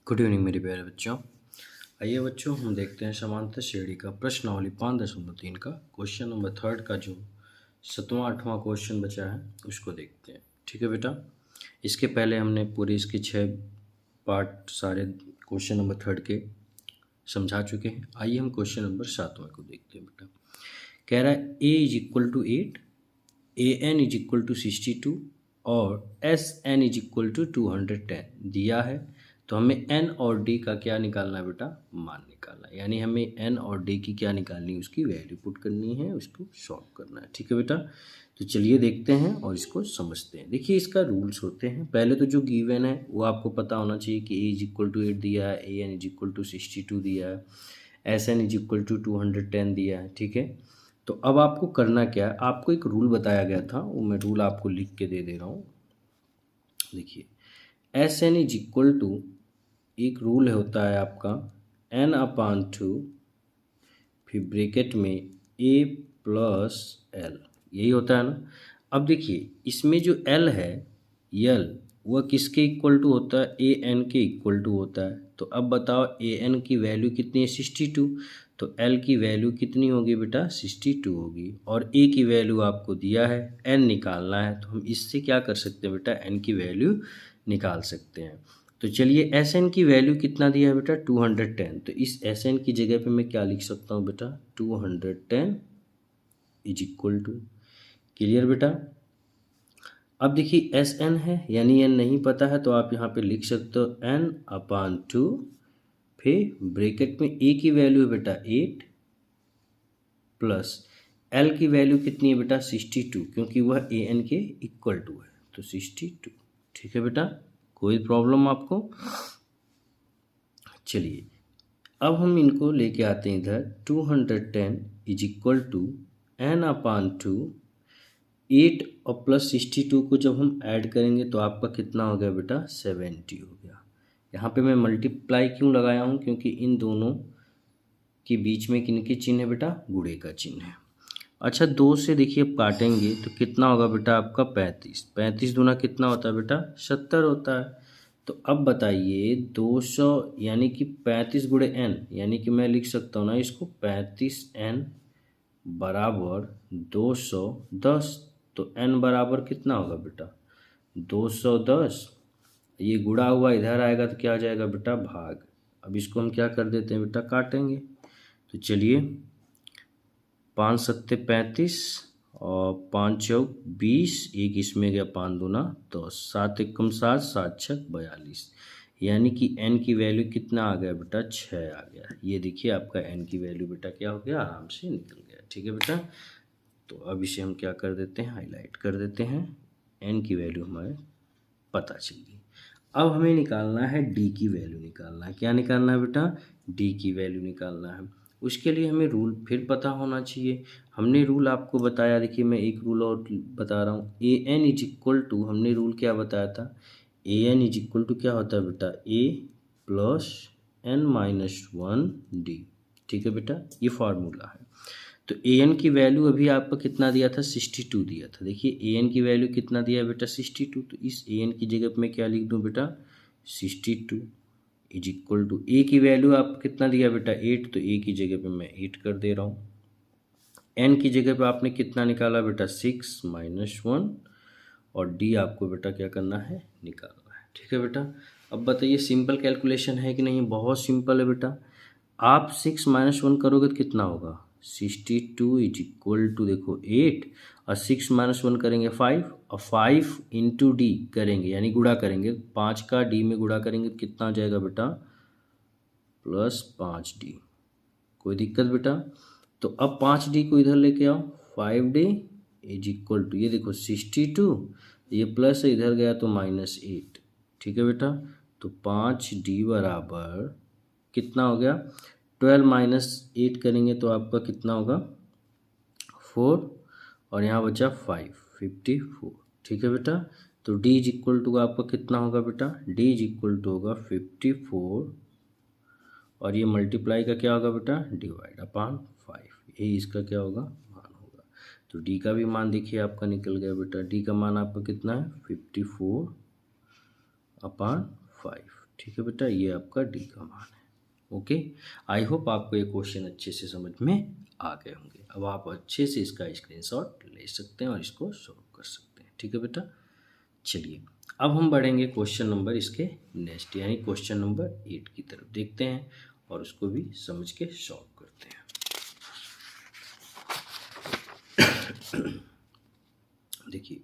Good evening मेरे प्यारे बच्चों। आइए बच्चों, हम देखते हैं समांतर श्रेणी का प्रश्नावली 5.3 का क्वेश्चन नंबर 3 का जो 7वां-8वां क्वेश्चन बचा है उसको देखते हैं। ठीक है बेटा, इसके पहले हमने पूरे इसके 6 पार्ट सारे क्वेश्चन नंबर 3 के समझा चुके हैं। आइए हम क्वेश्चन नंबर 7वां को देखते हैं बेटा। कह रहा है a is equal to 8, an is equal to 62 और sn इज इक्वल टू 210 दिया है। तो हमें n और d का क्या निकालना है बेटा? मान निकालना है। यानी हमें n और d की क्या निकालनी है? उसकी वैल्यू पुट करनी है, उसको सॉल्व करना है। ठीक है बेटा, तो चलिए देखते हैं और इसको समझते हैं। देखिए इसका रूल्स होते हैं। पहले तो जो गिवन है वो आपको पता होना चाहिए कि a इज इक्वल टू 8 दिया है, an इज इक्वल टू 62 दिया है, sn इज इक्वल टू 210 दिया है। ठीक है, तो अब आपको करना क्या है? आपको एक रूल बताया गया था, वो मैं रूल आपको लिख के दे रहा हूँ। देखिए S N is equal to, एक रूल होता है आपका n/2, फिर ब्रैकेट में a प्लस एल, यही होता है ना। अब देखिए इसमें जो l है, यल, वह किसके इक्वल टू होता है? ए एन के इक्वल टू होता है। तो अब बताओ ए एन की वैल्यू कितनी है? 62। तो l की वैल्यू कितनी होगी बेटा? 62 होगी। और a की वैल्यू आपको दिया है, n निकालना है। तो हम इससे क्या कर सकते हैं बेटा? n की वैल्यू निकाल सकते हैं। तो चलिए एस एन की वैल्यू कितना दिया है बेटा? 210। तो इस एस एन की जगह पे मैं क्या लिख सकता हूँ बेटा? 210 इज इक्वल टू, क्लियर बेटा। अब देखिए एस एन है यानी एन नहीं पता है, तो आप यहाँ पे लिख सकते हो n/2, फिर ब्रैकेट में a की वैल्यू है बेटा 8 प्लस l की वैल्यू कितनी है बेटा? 62, क्योंकि वह ए एन के इक्वल टू है, तो 62। ठीक है बेटा, कोई प्रॉब्लम आपको? चलिए अब हम इनको लेके आते हैं इधर। 210 इज इक्वल टू n/2, 8 और प्लस 62 को जब हम ऐड करेंगे तो आपका कितना हो गया बेटा? 70 हो गया। यहाँ पे मैं मल्टीप्लाई क्यों लगाया हूँ? क्योंकि इन दोनों के बीच में किनके चिन्ह है बेटा? गुणे का चिन्ह है। अच्छा, 2 से देखिए अब काटेंगे तो कितना होगा बेटा आपका? 35। 35 दूना कितना होता है बेटा? 70 होता है। तो अब बताइए 200 यानी कि 35 गुणे n, यानी कि मैं लिख सकता हूँ ना इसको 35n बराबर 210। तो n बराबर कितना होगा बेटा? 210। ये गुणा हुआ इधर आएगा तो क्या आ जाएगा बेटा? भाग। अब इसको हम क्या कर देते हैं बेटा? काटेंगे। तो चलिए 5 सत्ते 35 और 5 चौक 20, एक इसमें गया 5 दूना 10, 7 एकम 7, 7 छक 42, यानी कि n की वैल्यू कितना आ गया बेटा? 6 आ गया। ये देखिए आपका n की वैल्यू बेटा क्या हो गया? आराम से निकल गया। ठीक है बेटा, तो अब इसे हम क्या कर देते हैं? हाईलाइट कर देते हैं। n की वैल्यू हमें पता चल गई। अब हमें निकालना है d की वैल्यू निकालना है। क्या निकालना है बेटा? d की वैल्यू निकालना है। उसके लिए हमें रूल फिर पता होना चाहिए। हमने रूल आपको बताया, देखिए मैं एक रूल और बता रहा हूँ। ए एन इज इक्वल टू, हमने रूल क्या बताया था? ए एन इज इक्वल टू क्या होता है बेटा? ए प्लस n-1 डी। ठीक है बेटा, ये फार्मूला है। तो ए एन की वैल्यू अभी आपको कितना दिया था? 62 दिया था। देखिए ए एन की वैल्यू कितना दिया है बेटा? 62। तो इस ए एन की जगह पे मैं क्या लिख दूँ बेटा? 62 इज इक्वल टू, ए की वैल्यू आपको कितना दिया बेटा? 8। तो ए की जगह पे मैं 8 कर दे रहा हूँ। एन की जगह पे आपने कितना निकाला बेटा? 6 माइनस 1। और डी आपको बेटा क्या करना है? निकालना है। ठीक है बेटा, अब बताइए सिंपल कैलकुलेशन है कि नहीं? बहुत सिंपल है बेटा। आप 6 माइनस 1 करोगे तो कितना होगा? 62 इज इक्वल टू, देखो 8 और 6 माइनस 1 करेंगे 5, और 5 इंटू डी करेंगे यानी गुणा करेंगे। 5 का डी में गुणा करेंगे तो कितना हो जाएगा बेटा? Plus 5d। कोई दिक्कत बेटा? तो अब 5d को इधर लेके आओ। 5d इज इक्वल टू, ये देखो 62, ये प्लस है, इधर गया तो -8। ठीक है बेटा, तो 5d बराबर कितना हो गया? 12 माइनस 8 करेंगे तो आपका कितना होगा? 4, और यहाँ बचा 5, 54। ठीक है बेटा, तो d इज इक्वल टू आपका कितना होगा बेटा? d इज इक्वल टू होगा 54, और ये मल्टीप्लाई का क्या होगा बेटा? Divide upon 5। यही इसका क्या होगा? मान होगा। तो d का भी मान देखिए आपका निकल गया बेटा। d का मान आपका कितना है? 54 अपॉन 5। ठीक है बेटा, ये आपका डी का मान है। ओके, आई होप आपको ये क्वेश्चन अच्छे से समझ में आ गए होंगे। अब आप अच्छे से इसका स्क्रीनशॉट ले सकते हैं और इसको सॉल्व कर सकते हैं। ठीक है बेटा, चलिए अब हम बढ़ेंगे क्वेश्चन नंबर इसके नेक्स्ट यानी क्वेश्चन नंबर 8 की तरफ देखते हैं और उसको भी समझ के सॉल्व करते हैं। देखिए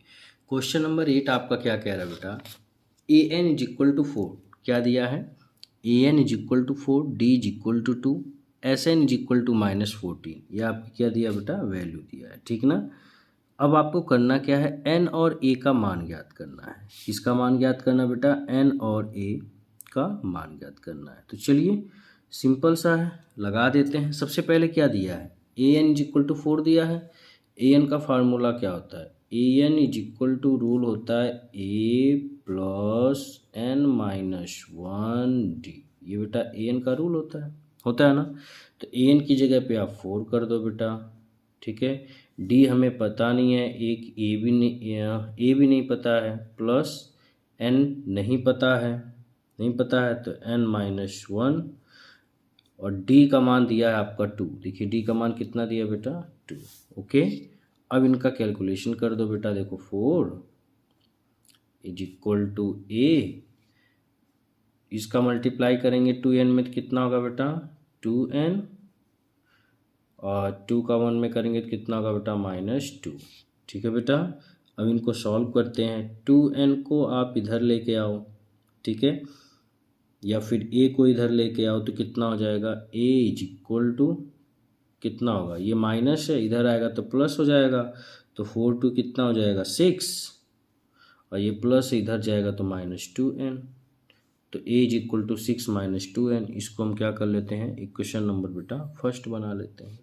क्वेश्चन नंबर 8 आपका क्या कह रहा है बेटा, a n is equal to 4, क्या दिया है, a n is equal to 4, d is equal to 2, s N is equal to -14, ये आपको क्या दिया बेटा, वैल्यू दिया है। ठीक ना, अब आपको करना क्या है, एन और ए का मान ज्ञात करना है। किसका मान ज्ञात करना बेटा, एन और ए का मान ज्ञात करना है। तो चलिए सिंपल सा है, लगा देते हैं। सबसे पहले क्या दिया है, a n is equal to 4 दिया है। ए एन का फार्मूला क्या होता है, a n is equal to rule होता है a plus n minus 1 d. ये बेटा ए एन का रूल होता है ना। तो ए एन की जगह पे आप 4 कर दो बेटा। ठीक है, डी हमें पता नहीं है, एक ए भी नहीं पता है, प्लस एन नहीं पता है तो एन माइनस 1 और डी का मान दिया है आपका 2। देखिए डी का मान कितना दिया बेटा, 2। ओके, अब इनका कैलकुलेशन कर दो बेटा। देखो 4 इज इक्वल टू ए, इसका मल्टीप्लाई करेंगे 2n में तो कितना होगा बेटा, 2n, और 2 का 1 में करेंगे तो कितना होगा बेटा, -2। ठीक है बेटा, अब इनको सॉल्व करते हैं। 2n को आप इधर लेके आओ, ठीक है, या फिर a को इधर लेके आओ तो कितना हो जाएगा, a इज इक्वल टू कितना होगा, ये माइनस है, इधर आएगा तो प्लस हो जाएगा, तो 4 2 कितना हो जाएगा, 6, और ये प्लस इधर जाएगा तो -2n, तो a is equal to 6 -2n। इसको हम क्या कर लेते हैं, इक्वेशन नंबर बेटा फर्स्ट बना लेते हैं।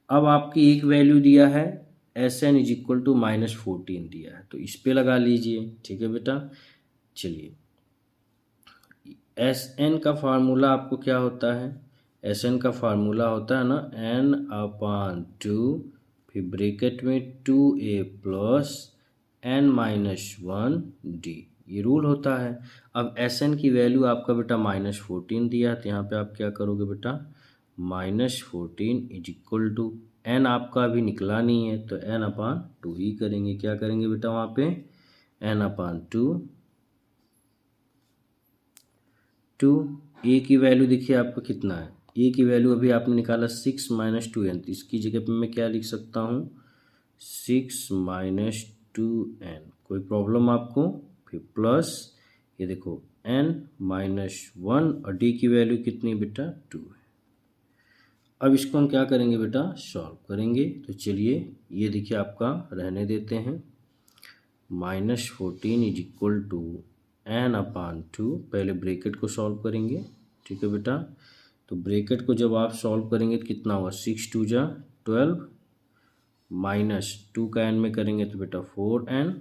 अब आपकी एक वैल्यू दिया है S N is equal to -14 दिया है, तो इस पे लगा लीजिए। ठीक है बेटा, चलिए एस एन का फार्मूला आपको क्या होता है, एस एन का फार्मूला होता है ना n/2, फिर ब्रैकेट में 2a प्लस n-1 डी, ये रूल होता है। अब एस एन की वैल्यू आपका बेटा -14 दिया है, तो यहाँ पे आप क्या करोगे बेटा, -14 इज इक्वल टू एन आपका अभी निकला नहीं है तो n/2 ही करेंगे। क्या करेंगे बेटा वहाँ पे, n/2, ए की वैल्यू देखिए आपका कितना है, ए की वैल्यू अभी आपने निकाला 6 -2n, तो इसकी जगह पे मैं क्या लिख सकता हूँ, 6 -2n, कोई प्रॉब्लम आपको, फिर प्लस ये देखो n-1 और डी की वैल्यू कितनी बेटा, 2 है। अब इसको हम क्या करेंगे बेटा, सॉल्व करेंगे। तो चलिए ये देखिए आपका रहने देते हैं, -14 इज इक्वल टू n/2, पहले ब्रैकेट को सॉल्व करेंगे। ठीक है बेटा, तो ब्रैकेट को जब आप सॉल्व करेंगे तो कितना होगा, 6 2 जा 12, -2 का n में करेंगे तो बेटा 4n,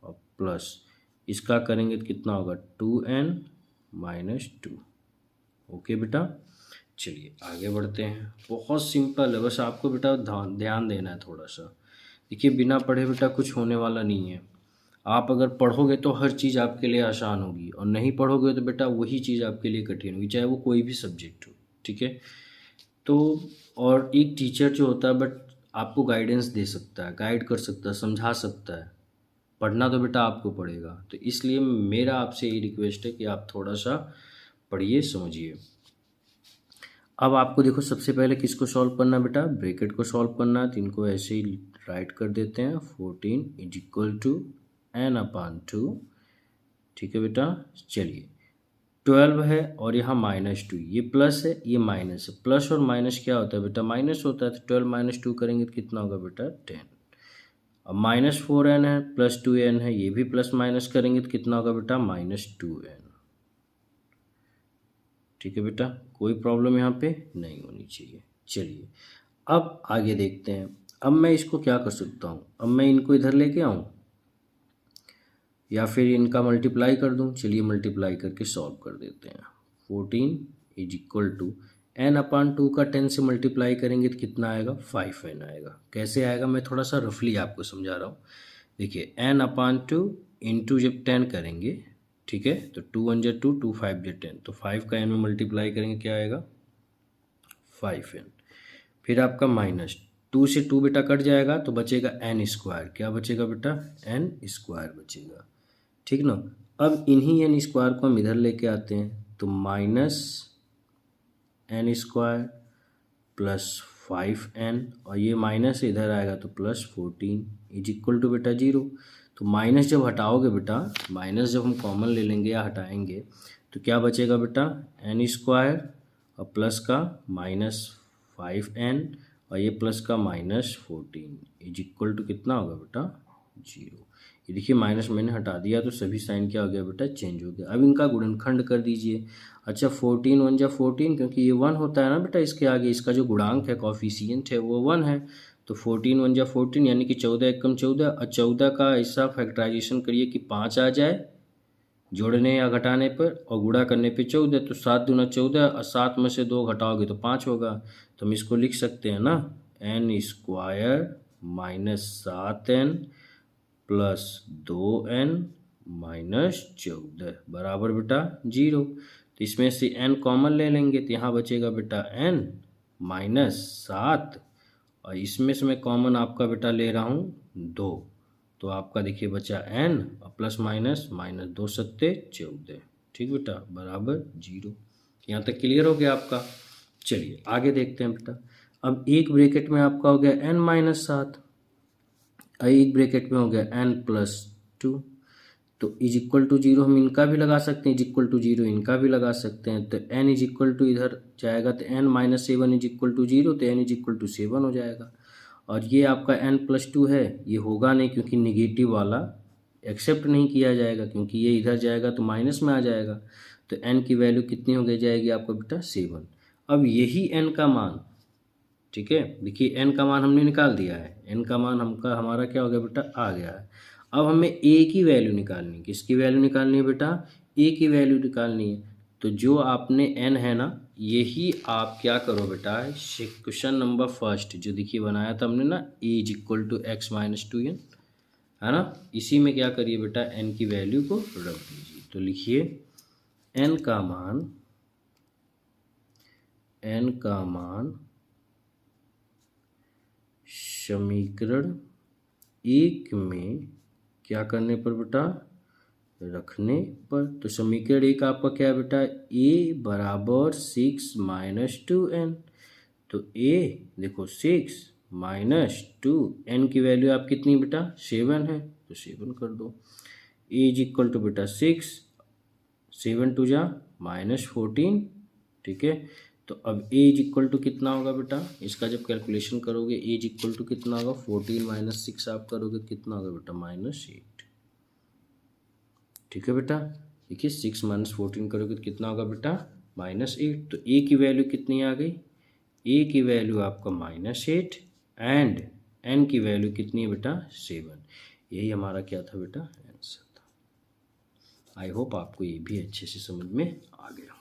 और प्लस इसका करेंगे तो कितना होगा, 2n -2। ओके बेटा, चलिए आगे बढ़ते हैं। बहुत सिंपल है, बस आपको बेटा ध्यान देना है थोड़ा सा। देखिए बिना पढ़े बेटा कुछ होने वाला नहीं है। आप अगर पढ़ोगे तो हर चीज़ आपके लिए आसान होगी, और नहीं पढ़ोगे तो बेटा वही चीज़ आपके लिए कठिन होगी, चाहे वो कोई भी सब्जेक्ट हो। ठीक है, तो और एक टीचर जो होता है बट आपको गाइडेंस दे सकता है, गाइड कर सकता है, समझा सकता है, पढ़ना तो बेटा आपको पड़ेगा। तो इसलिए मेरा आपसे ये रिक्वेस्ट है कि आप थोड़ा सा पढ़िए, समझिए। अब आपको देखो सबसे पहले किसको सॉल्व करना है बेटा, ब्रैकेट को सॉल्व करना है, तो इनको ऐसे ही राइट कर देते हैं, 14 इज इक्वल टू n/2। ठीक है बेटा, चलिए 12 है और यहाँ -2, ये प्लस है ये माइनस है, प्लस और माइनस क्या होता है बेटा, माइनस होता है, तो 12 - 2 करेंगे तो कितना होगा बेटा, 10। अब -4n है प्लस 2n है, ये भी प्लस माइनस करेंगे तो कितना होगा बेटा, -2n। ठीक है बेटा, कोई प्रॉब्लम यहाँ पे नहीं होनी चाहिए। चलिए अब आगे देखते हैं। अब मैं इसको क्या कर सकता हूँ, अब मैं इनको इधर लेके आऊँ या फिर इनका मल्टीप्लाई कर दूँ। चलिए मल्टीप्लाई करके सॉल्व कर देते हैं। 14 इज इक्वल टू n/2 का 10 से मल्टीप्लाई करेंगे तो कितना आएगा, 5n आएगा। कैसे आएगा मैं थोड़ा सा रफली आपको समझा रहा हूँ। देखिए n/2 इंटू जब 10 करेंगे ठीक है। तो 2 1 जा 2, 2 5 जा 10, तो 5 का n में मल्टीप्लाई करेंगे क्या आएगा 5n। फिर आपका माइनस 2 से 2 बेटा कट जाएगा तो बचेगा n स्क्वायर। क्या बचेगा बेटा n स्क्वायर बचेगा, ठीक ना। अब इन्हीं n स्क्वायर को हम इधर लेके आते हैं तो minus n square plus 5n, और ये माइनस इधर आएगा तो प्लस 14 इज इक्वल टू बेटा 0। तो माइनस जब हटाओगे बेटा, माइनस जब हम कॉमन ले लेंगे या हटाएंगे तो क्या बचेगा बेटा n स्क्वायर और प्लस का माइनस 5n और ये प्लस का माइनस 14 इज इक्वल टू कितना होगा बेटा 0। ये देखिए माइनस मैंने हटा दिया तो सभी साइन क्या हो गया बेटा चेंज हो गया। अब इनका गुणनखंड कर दीजिए। अच्छा 14 1 जा 14, क्योंकि ये 1 होता है ना बेटा इसके आगे, इसका जो गुणांक है कॉफिशिएंट है वो 1 है। तो 14 1 जा 14 यानी कि 14 एकम 14, और 14 का ऐसा फैक्टराइजेशन करिए कि 5 आ जाए जोड़ने या घटाने पर, और गुणा करने पे 14, तो 7 दूना 14 और 7 में से 2 घटाओगे तो 5 होगा। तो हम इसको लिख सकते हैं ना n square minus 7n plus 2n minus 14 बराबर बेटा 0। तो इसमें से n कॉमन ले लेंगे तो यहाँ बचेगा बेटा n माइनस 7, और इसमें से मैं कॉमन आपका बेटा ले रहा हूँ 2, तो आपका देखिए बचा n और प्लस माइनस माइनस 2 सत्ते 14, ठीक बेटा बराबर 0। यहाँ तक क्लियर हो गया आपका। चलिए आगे देखते हैं बेटा। अब एक ब्रैकेट में आपका हो गया n माइनस 7, एक ब्रैकेट में हो गया n प्लस 2, तो इज इक्वल टू 0 हम इनका भी लगा सकते हैं, इज इक्वल टू 0 इनका भी लगा सकते हैं। तो n इज इक्वल टू इधर जाएगा तो n minus 7 is equal to 0, तो n इज इक्वल टू 7 हो जाएगा। और ये आपका n प्लस 2 है, ये होगा नहीं क्योंकि निगेटिव वाला एक्सेप्ट नहीं किया जाएगा, क्योंकि ये इधर जाएगा तो माइनस में आ जाएगा। तो n की वैल्यू कितनी हो गई जाएगी आपका बेटा 7। अब यही n का मान, ठीक है, देखिए n का मान हमने निकाल दिया है, n का मान हमारा क्या हो गया बेटा आ गया है। अब हमें a की वैल्यू निकालनी है। किसकी वैल्यू निकालनी है बेटा a की वैल्यू निकालनी है। तो जो आपने n है ना, यही आप क्या करो बेटा क्वेश्चन नंबर फर्स्ट जो देखिए बनाया था हमने ना a is equal to x minus 2n, है ना, इसी में क्या करिए बेटा n की वैल्यू को रख दीजिए। तो लिखिए n का मान समीकरण 1 में क्या करने पर बेटा रखने पर। तो समीकरण 1 आपका क्या है बेटा a बराबर 6 माइनस 2n। तो a देखो 6 माइनस 2, n की वैल्यू आप कितनी बेटा 7 है, तो 7 कर दो। a इज इक्वल टू बेटा 6, 7 2 जा माइनस 14, ठीक है। तो अब a इज इक्वल टू कितना होगा बेटा, इसका जब कैलकुलेशन करोगे a इज इक्वल टू कितना होगा 14 माइनस 6 आप करोगे कितना होगा बेटा -8, ठीक है बेटा। देखिए 6 माइनस 14 करोगे तो कितना होगा बेटा -8। तो a की वैल्यू कितनी आ गई, a की वैल्यू आपका -8 एंड n की वैल्यू कितनी है बेटा 7। यही हमारा क्या था बेटा आंसर था। आई होप आपको ये भी अच्छे से समझ में आ गया।